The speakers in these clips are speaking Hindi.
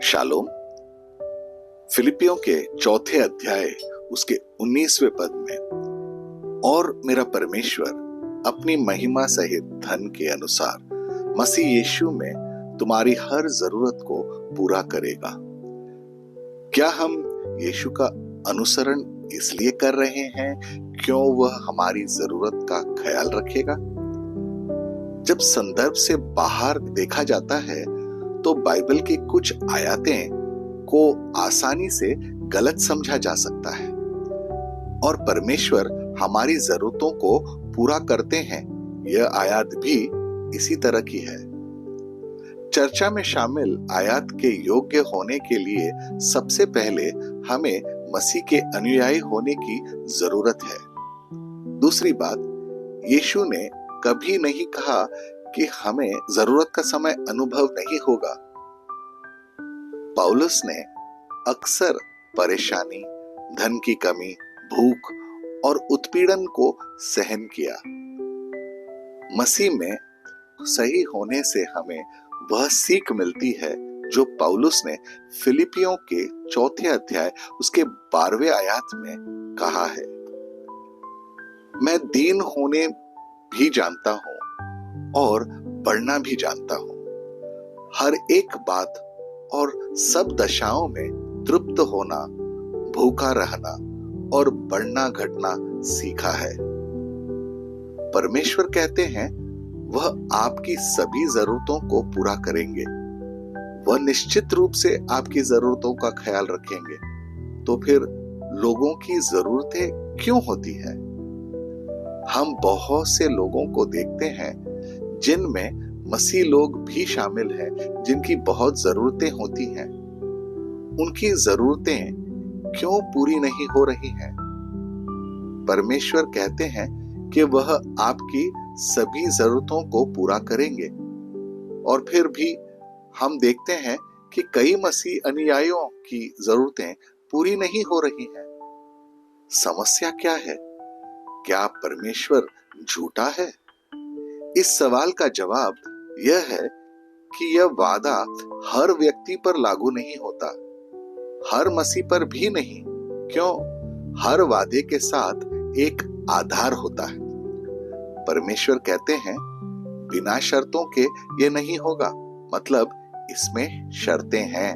शालोम। फिलिपियों के चौथे अध्याय उसके 19वें पद में, और मेरा परमेश्वर अपनी महिमा सहित धन के अनुसार मसीह यीशु में तुम्हारी हर जरूरत को पूरा करेगा। क्या हम यीशु का अनुसरण इसलिए कर रहे हैं क्यों वह हमारी जरूरत का ख्याल रखेगा? जब संदर्भ से बाहर देखा जाता है तो बाइबल की कुछ आयतें को आसानी से गलत समझा जा सकता है, और परमेश्वर हमारी जरूरतों को पूरा करते हैं। यह आयत भी इसी तरह की है। चर्चा में शामिल आयत के योग्य होने के लिए सबसे पहले हमें मसीह के अनुयायी होने की जरूरत है। दूसरी बात, यीशु ने कभी नहीं कहा कि हमें जरूरत का समय अनुभव नहीं होगा। पौलुस ने अक्सर परेशानी, धन की कमी, भूख और उत्पीड़न को सहन किया। मसीह में सही होने से हमें वह सीख मिलती है जो पौलुस ने फिलिपियों के चौथे अध्याय उसके 12वें आयत में कहा है। मैं दीन होने भी जानता हूं और बढ़ना भी जानता हूं। हर एक बात और सब दशाओं में तृप्त होना, भूखा रहना और बढ़ना घटना सीखा है। परमेश्वर कहते हैं वह आपकी सभी जरूरतों को पूरा करेंगे। वह निश्चित रूप से आपकी जरूरतों का ख्याल रखेंगे। तो फिर लोगों की जरूरतें क्यों होती है? हम बहुत से लोगों को देखते हैं जिनमें मसीह लोग भी शामिल हैं, जिनकी बहुत जरूरतें होती हैं। उनकी जरूरतें क्यों पूरी नहीं हो रही हैं? परमेश्वर कहते हैं कि वह आपकी सभी जरूरतों को पूरा करेंगे, और फिर भी हम देखते हैं कि कई मसीह अनुयायियों की जरूरतें पूरी नहीं हो रही हैं। समस्या क्या है? क्या परमेश्वर झूठा है? इस सवाल का जवाब यह है कि यह वादा हर व्यक्ति पर लागू नहीं होता, हर मसीह पर भी नहीं। क्यों? हर वादे के साथ एक आधार होता है। परमेश्वर कहते हैं बिना शर्तों के ये नहीं होगा, मतलब इसमें शर्तें हैं।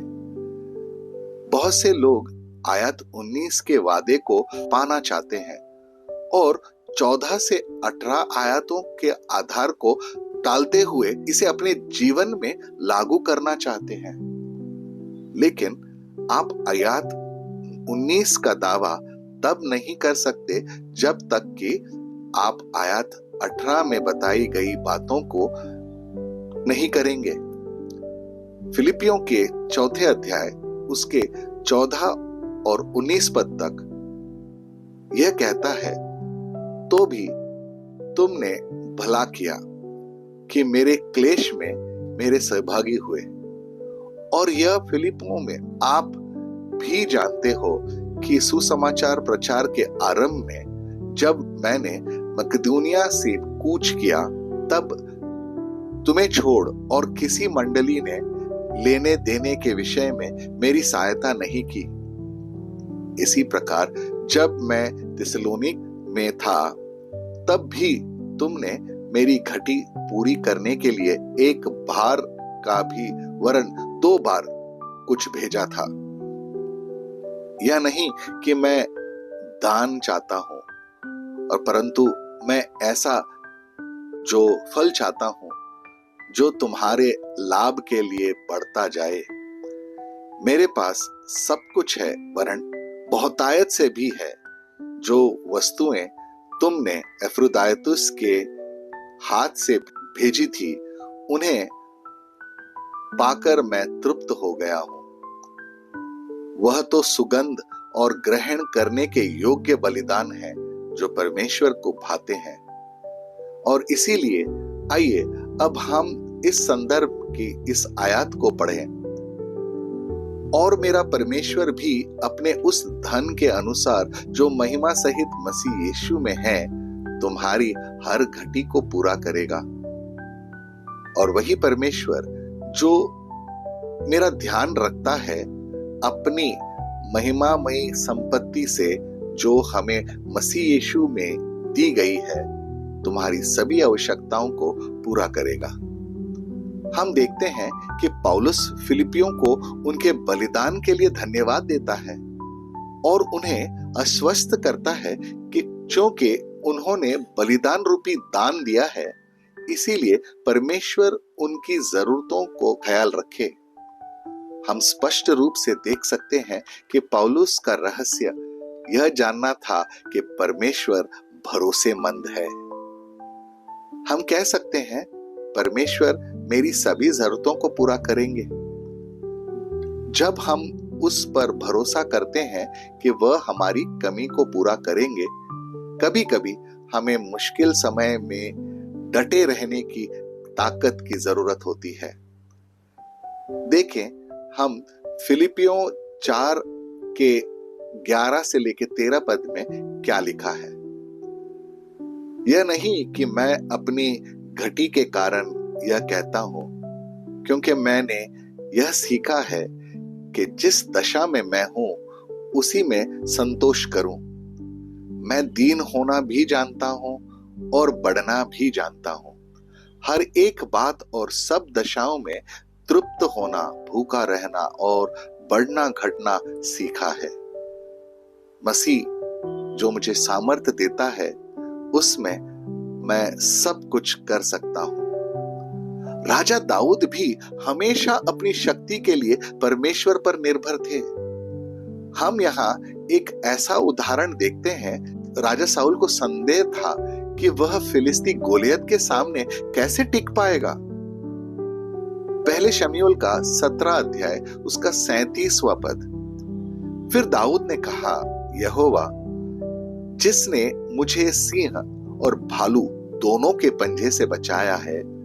बहुत से लोग आयत 19 के वादे को पाना चाहते हैं और 14 से 18 आयतों के आधार को टालते हुए इसे अपने जीवन में लागू करना चाहते हैं। लेकिन आप आयत 19 का दावा तब नहीं कर सकते जब तक कि आप आयत 18 में बताई गई बातों को नहीं करेंगे। फिलिपियों के चौथे अध्याय उसके 14 और 19 पद तक यह कहता है, तो भी तुमने भला किया कि मेरे क्लेश में मेरे सहभागी हुए। और यह फिलिपियों में आप भी जानते हो कि सुसमाचार प्रचार के आरंभ में जब मैंने मकदूनिया से कूच किया, तब तुम्हें छोड़ और किसी मंडली ने लेने देने के विषय में मेरी सहायता नहीं की। इसी प्रकार जब मैं थिस्सलुनीक में था, तब भी तुमने मेरी घटी पूरी करने के लिए एक बार का भी वरन 2 बार कुछ भेजा था। यह नहीं कि मैं दान चाहता हूं, और परंतु मैं ऐसा जो फल चाहता हूं जो तुम्हारे लाभ के लिए बढ़ता जाए। मेरे पास सब कुछ है, वरन बहुतायत से भी है। जो वस्तुएं तुमने एफ्रोदाइतुस के हाथ से भेजी थी, उन्हें पाकर मैं तृप्त हो गया हूं। वह तो सुगंध और ग्रहण करने के योग्य बलिदान है जो परमेश्वर को भाते हैं। और इसीलिए आइए अब हम इस संदर्भ की इस आयत को पढ़ें। और मेरा परमेश्वर भी अपने उस धन के अनुसार जो महिमा सहित मसीह यीशु में है, तुम्हारी हर घटी को पूरा करेगा। और वही परमेश्वर जो मेरा ध्यान रखता है अपनी महिमामयी संपत्ति से जो हमें मसीह यीशु में दी गई है, तुम्हारी सभी आवश्यकताओं को पूरा करेगा। हम देखते हैं कि पौलुस फिलिपियों को उनके बलिदान के लिए धन्यवाद देता है और उन्हें आश्वस्त करता है कि क्योंकि उन्होंने बलिदान रूपी दान दिया है, इसीलिए परमेश्वर उनकी जरूरतों को ख्याल रखे। हम स्पष्ट रूप से देख सकते हैं कि पौलुस का रहस्य यह जानना था कि परमेश्वर भरोसेमंद है। हम कह सकते हैं, परमेश्वर मेरी सभी जरूरतों को पूरा करेंगे। जब हम उस पर भरोसा करते हैं कि वह हमारी कमी को पूरा करेंगे, कभी कभी हमें मुश्किल समय में डटे रहने की ताकत की जरूरत होती है। देखें, हम फिलिपियों 4 के 11 से लेकर 13 पद में क्या लिखा है। यह नहीं कि मैं अपनी घटी के कारण यह कहता हूं, क्योंकि मैंने यह सीखा है कि जिस दशा में मैं हूं उसी में संतोष करूं। मैं दीन होना भी जानता हूं और बढ़ना भी जानता हूं। हर एक बात और सब दशाओं में तृप्त होना, भूखा रहना और बढ़ना घटना सीखा है। मसीह जो मुझे सामर्थ्य देता है, उसमें मैं सब कुछ कर सकता हूं। राजा दाऊद भी हमेशा अपनी शक्ति के लिए परमेश्वर पर निर्भर थे। हम यहाँ एक ऐसा उदाहरण देखते हैं, राजा शाऊल को संदेह था कि वह फिलिस्ती गोलियत के सामने कैसे टिक पाएगा। पहले शमूएल का 17 अध्याय उसका 37वां पद। फिर दाऊद ने कहा, यहोवा जिसने मुझे सिंह और भालू दोनों के पंजे से बचाया है,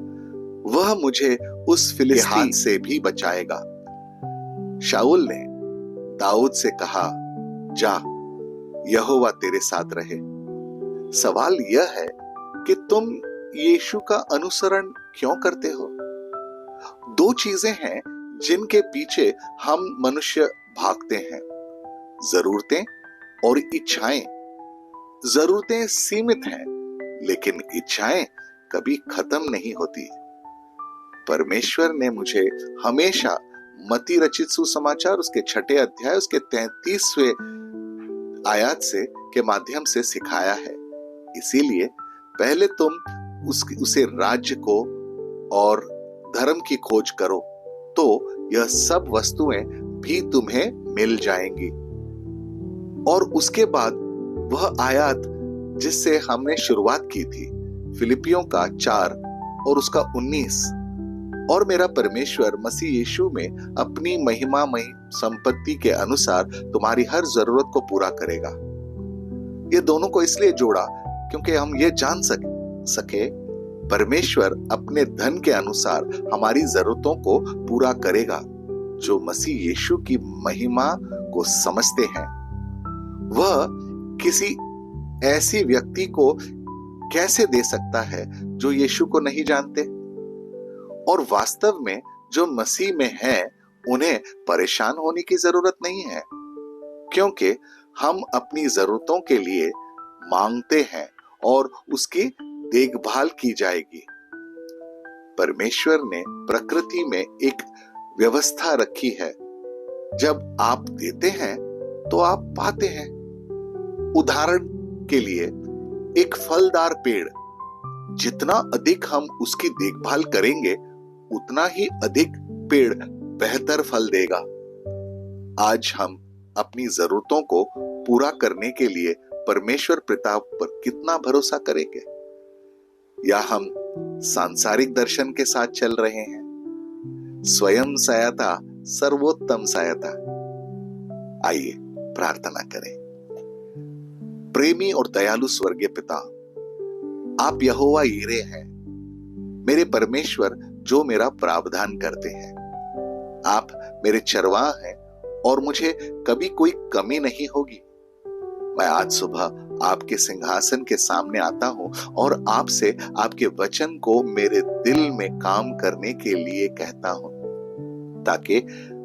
वह मुझे उस फिलिस्ती हाथ से भी बचाएगा। शाऊल ने दाऊद से कहा, जा, यहोवा तेरे साथ रहे। सवाल यह है कि तुम यीशु का अनुसरण क्यों करते हो? दो चीजें हैं जिनके पीछे हम मनुष्य भागते हैं, जरूरतें और इच्छाएं। जरूरतें सीमित हैं, लेकिन इच्छाएं कभी खत्म नहीं होती। परमेश्वर ने मुझे हमेशा मत्ती रचित सुसमाचार उसके 6 अध्याय उसके 33वें आयत से के माध्यम से सिखाया है। इसीलिए पहले तुम उसे राज्य को और धर्म की खोज करो, तो यह सब वस्तुएं भी तुम्हें मिल जाएंगी। और उसके बाद वह आयत जिससे हमने शुरुआत की थी, फिलिपियों का 4 और उसका 19, और मेरा परमेश्वर मसीह यीशु में अपनी महिमामयी संपत्ति के अनुसार तुम्हारी हर जरूरत को पूरा करेगा। ये दोनों को इसलिए जोड़ा क्योंकि हम ये जान सके परमेश्वर अपने धन के अनुसार हमारी जरूरतों को पूरा करेगा। जो मसीह यीशु की महिमा को समझते हैं, वह किसी ऐसी व्यक्ति को कैसे दे सकता है जो यीशु को नहीं जानते? और वास्तव में जो मसीह में है, उन्हें परेशान होने की जरूरत नहीं है, क्योंकि हम अपनी जरूरतों के लिए मांगते हैं और उसकी देखभाल की जाएगी। परमेश्वर ने प्रकृति में एक व्यवस्था रखी है। जब आप देते हैं तो आप पाते हैं। उदाहरण के लिए, एक फलदार पेड़, जितना अधिक हम उसकी देखभाल करेंगे, उतना ही अधिक पेड़ बेहतर फल देगा। आज हम अपनी जरूरतों को पूरा करने के लिए परमेश्वर पिता पर कितना भरोसा करेंगे? या हम सांसारिक दर्शन के साथ चल रहे हैं? स्वयं सहायता सर्वोत्तम सहायता। आइए प्रार्थना करें। प्रेमी और दयालु स्वर्गीय पिता, आप यहोवा यीरे हैं, मेरे परमेश्वर जो मेरा प्रावधान करते हैं। आप मेरे चरवाह हैं और मुझे कभी कोई कमी नहीं होगी। मैं आज सुबह आपके सिंहासन के सामने आता हूं और आपसे आपके वचन को मेरे दिल में काम करने के लिए कहता हूं। ताकि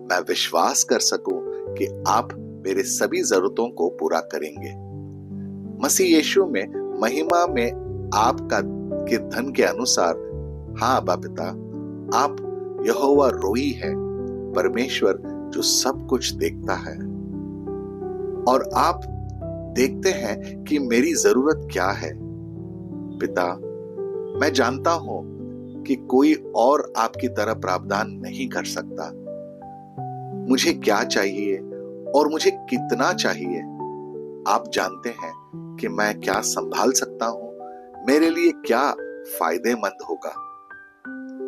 मैं विश्वास कर सकूं कि आप मेरे सभी जरूरतों को पूरा करेंगे। मसीह यीशु में महिमा में आपका के धन के अनुसार, हाँ अब्बा पिता, आप यहोवा रोई है, परमेश्वर जो सब कुछ देखता है, और आप देखते हैं कि मेरी जरूरत क्या है। पिता, मैं जानता हूं कि कोई और आपकी तरह प्रावधान नहीं कर सकता। मुझे क्या चाहिए और मुझे कितना चाहिए, आप जानते हैं कि मैं क्या संभाल सकता हूं, मेरे लिए क्या फायदेमंद होगा।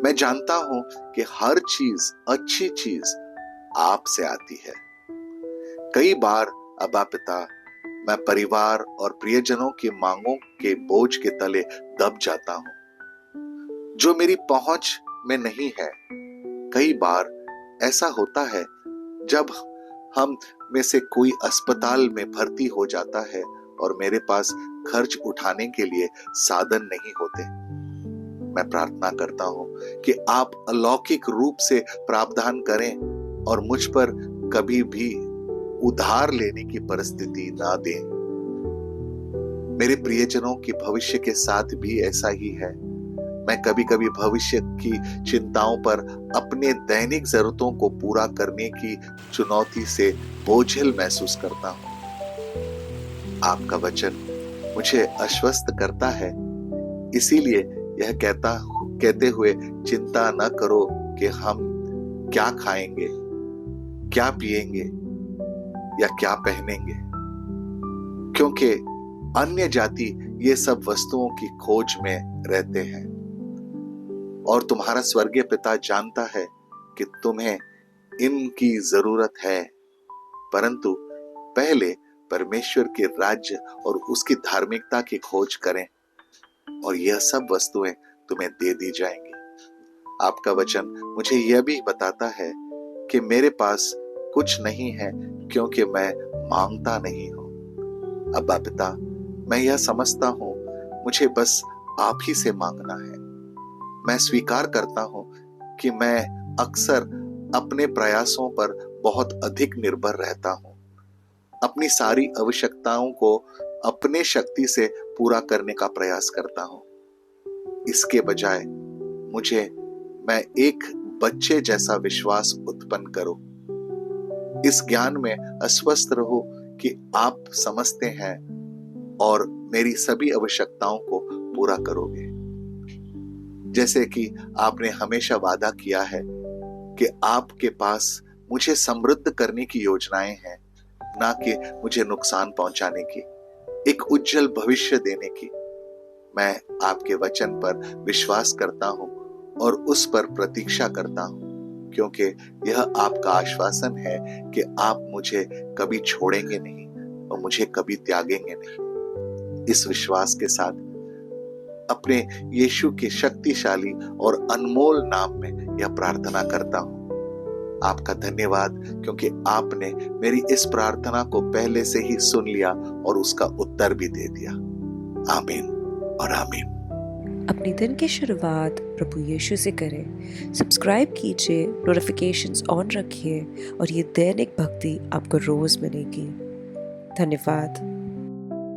मैं जानता हूं कि हर चीज, अच्छी चीज आपसे आती है। कई बार अब्बा पिता, मैं परिवार और प्रियजनों की मांगों के बोझ के तले दब जाता हूं जो मेरी पहुंच में नहीं है। कई बार ऐसा होता है जब हम में से कोई अस्पताल में भर्ती हो जाता है और मेरे पास खर्च उठाने के लिए साधन नहीं होते। मैं प्रार्थना करता हूं कि आप अलौकिक रूप से प्रावधान करें और मुझ पर कभी भी उधार लेने की परिस्थिति ना दें। मेरे प्रियजनों की भविष्य के साथ भी ऐसा ही है। मैं कभी कभी भविष्य की चिंताओं पर अपने दैनिक जरूरतों को पूरा करने की चुनौती से बोझिल महसूस करता हूं। आपका वचन मुझे आश्वस्त करता है, इसीलिए यह कहते हुए चिंता न करो कि हम क्या खाएंगे, क्या पिएंगे या क्या पहनेंगे, क्योंकि अन्य जाति ये सब वस्तुओं की खोज में रहते हैं और तुम्हारा स्वर्गीय पिता जानता है कि तुम्हें इनकी जरूरत है। परंतु पहले परमेश्वर के राज्य और उसकी धार्मिकता की खोज करें और यह सब वस्तुएं तुम्हें दे दी जाएंगी। आपका वचन मुझे यह भी बताता है कि मेरे पास कुछ नहीं है क्योंकि मैं मांगता नहीं हूं। अब्बा पिता, मैं यह समझता हूं मुझे बस आप ही से मांगना है। मैं स्वीकार करता हूं कि मैं अक्सर अपने प्रयासों पर बहुत अधिक निर्भर रहता हूं, अपनी सारी आवश्यकताओं को अपने शक्ति से पूरा करने का प्रयास करता हूं। इसके बजाय मैं एक बच्चे जैसा विश्वास उत्पन्न करो। इस ज्ञान में अस्वस्थ रहो कि आप समझते हैं और मेरी सभी आवश्यकताओं को पूरा करोगे। जैसे कि आपने हमेशा वादा किया है कि आपके पास मुझे समृद्ध करने की योजनाएं हैं, ना कि मुझे नुकसान पहुंचाने की, एक उज्जवल भविष्य देने की। मैं आपके वचन पर विश्वास करता हूं और उस पर प्रतीक्षा करता हूं, क्योंकि यह आपका आश्वासन है कि आप मुझे कभी छोड़ेंगे नहीं और मुझे कभी त्यागेंगे नहीं। इस विश्वास के साथ अपने यीशु के शक्तिशाली और अनमोल नाम में यह प्रार्थना करता हूं। आपका धन्यवाद, क्योंकि आपने मेरी इस प्रार्थना को पहले से ही सुन लिया और उसका उत्तर भी दे दिया। आमीन और आमीन। अपने दिन की शुरुआत प्रभु यीशु से करें। सब्सक्राइब कीजिए, नोटिफिकेशंस ऑन रखिए और ये दैनिक भक्ति आपको रोज मिलेगी। धन्यवाद।